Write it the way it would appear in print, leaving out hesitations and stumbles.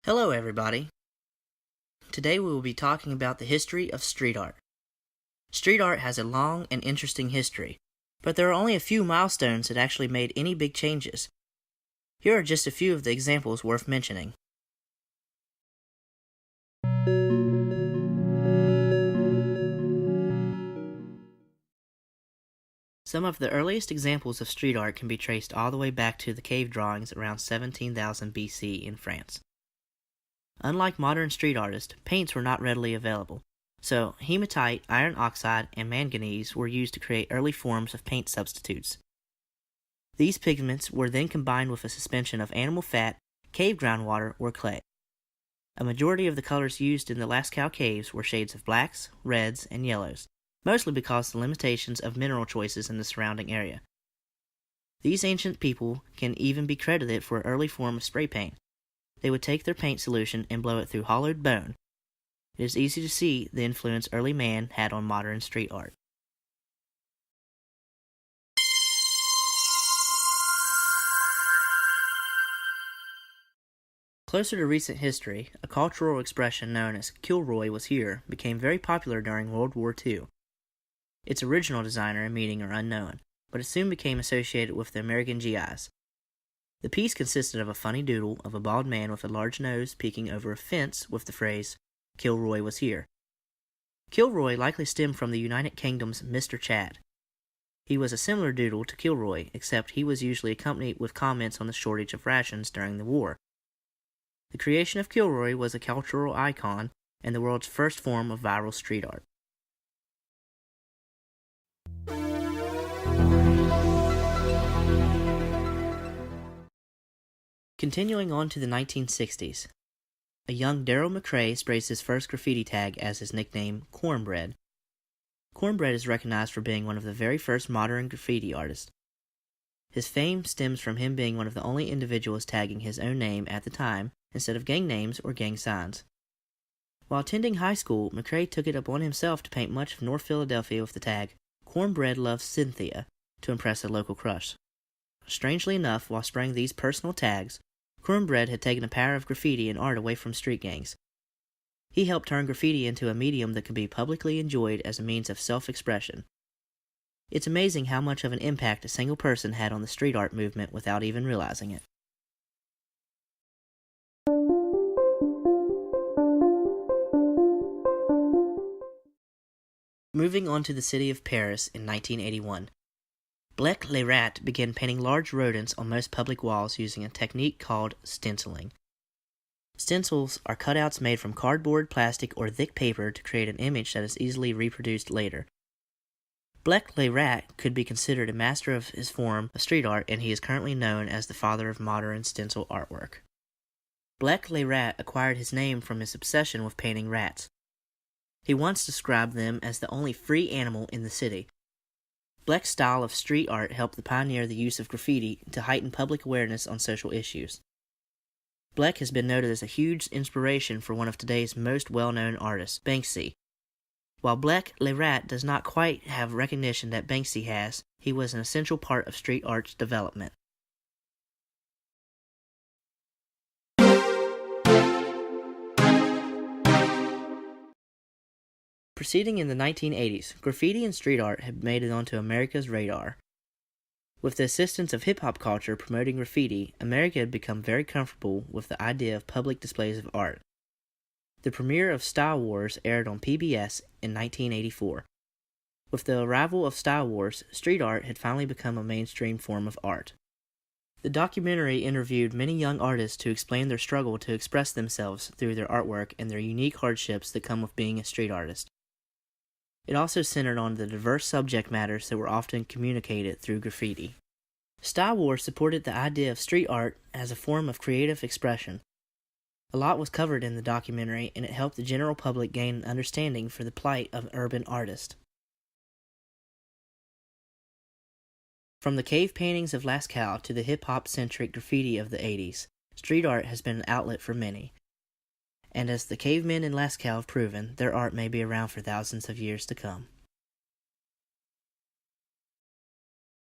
Hello everybody. Today we will be talking about the history of street art. Street art has a long and interesting history, but there are only a few milestones that actually made any big changes. Here are just a few of the examples worth mentioning. Some of the earliest examples of street art can be traced all the way back to the cave drawings around 17,000 BC in France. Unlike modern street artists, paints were not readily available, so hematite, iron oxide, and manganese were used to create early forms of paint substitutes. These pigments were then combined with a suspension of animal fat, cave groundwater, or clay. A majority of the colors used in the Lascaux caves were shades of blacks, reds, and yellows, mostly because of the limitations of mineral choices in the surrounding area. These ancient people can even be credited for an early form of spray paint. They would take their paint solution and blow it through hollowed bone. It is easy to see the influence early man had on modern street art. Closer to recent history, a cultural expression known as Kilroy was here became very popular during World War II. Its original designer and meaning are unknown, but it soon became associated with the American GIs. The piece consisted of a funny doodle of a bald man with a large nose peeking over a fence with the phrase, "Kilroy was here." Kilroy likely stemmed from the United Kingdom's Mr. Chad. He was a similar doodle to Kilroy, except he was usually accompanied with comments on the shortage of rations during the war. The creation of Kilroy was a cultural icon and the world's first form of viral street art. Continuing on to the 1960s, a young Daryl McCrae sprays his first graffiti tag as his nickname, Cornbread. Cornbread is recognized for being one of the very first modern graffiti artists. His fame stems from him being one of the only individuals tagging his own name at the time instead of gang names or gang signs. While attending high school, McCrae took it upon himself to paint much of North Philadelphia with the tag, "Cornbread loves Cynthia," to impress a local crush. Strangely enough, while spraying these personal tags, Cornbread had taken the power of graffiti and art away from street gangs. He helped turn graffiti into a medium that could be publicly enjoyed as a means of self-expression. It's amazing how much of an impact a single person had on the street art movement without even realizing it. Moving on to the city of Paris in 1981. Blek Le Rat began painting large rodents on most public walls using a technique called stenciling. Stencils are cutouts made from cardboard, plastic, or thick paper to create an image that is easily reproduced later. Blek Le Rat could be considered a master of his form of street art, and he is currently known as the father of modern stencil artwork. Blek Le Rat acquired his name from his obsession with painting rats. He once described them as the only free animal in the city. Blek's style of street art helped pioneer the use of graffiti to heighten public awareness on social issues. Blek has been noted as a huge inspiration for one of today's most well-known artists, Banksy. While Blek Le Rat does not quite have recognition that Banksy has, he was an essential part of street art's development. Proceeding in the 1980s, graffiti and street art had made it onto America's radar. With the assistance of hip-hop culture promoting graffiti, America had become very comfortable with the idea of public displays of art. The premiere of Style Wars aired on PBS in 1984. With the arrival of Style Wars, street art had finally become a mainstream form of art. The documentary interviewed many young artists to explain their struggle to express themselves through their artwork and their unique hardships that come with being a street artist. It also centered on the diverse subject matters that were often communicated through graffiti. Style Wars supported the idea of street art as a form of creative expression. A lot was covered in the documentary, and it helped the general public gain an understanding for the plight of urban artists. From the cave paintings of Lascaux to the hip-hop-centric graffiti of the 80s, street art has been an outlet for many. And as the cavemen in Lascaux have proven, their art may be around for thousands of years to come.